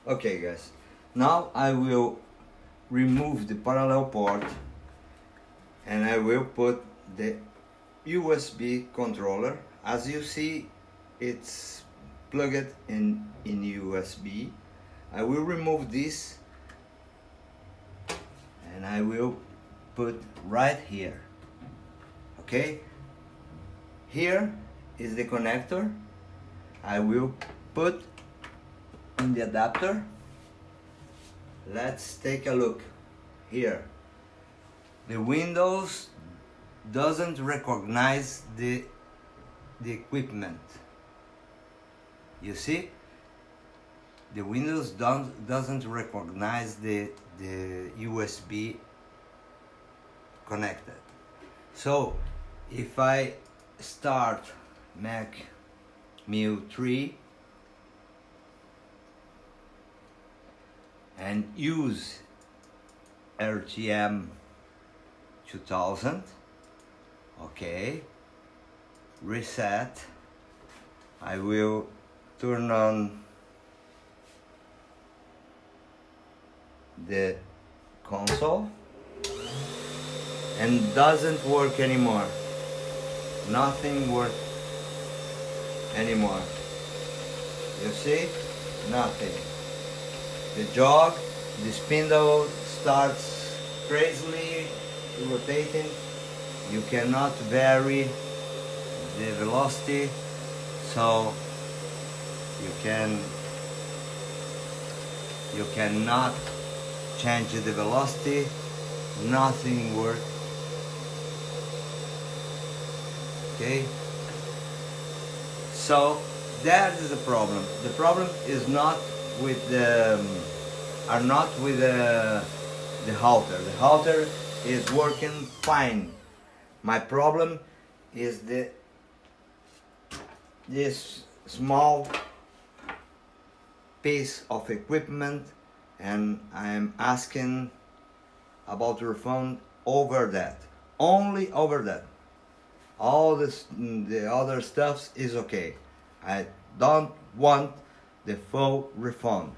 Okay guys, now I will remove the parallel port and I will put the USB controller. As you see, it's plugged in USB. I will remove this and I will put right here. Okay, here is the connector. I will put in the adapter. Let's take a look here. The Windows doesn't recognize the equipment. You see, the Windows doesn't recognize the USB connected. So if I start Mac Mil 3 and use RTM200, okay, reset, I will turn on the console and doesn't work anymore. Nothing works anymore. You see? Nothing. The jog, the spindle starts crazily rotating. You cannot vary the velocity, so you cannot change the velocity. Nothing works. Okay, so that is the problem. The problem is not with the halter. The halter is working fine. My problem is this small piece of equipment, and I am asking about the refund over that, only over that. All this, the other stuff is okay. I don't want the full refund.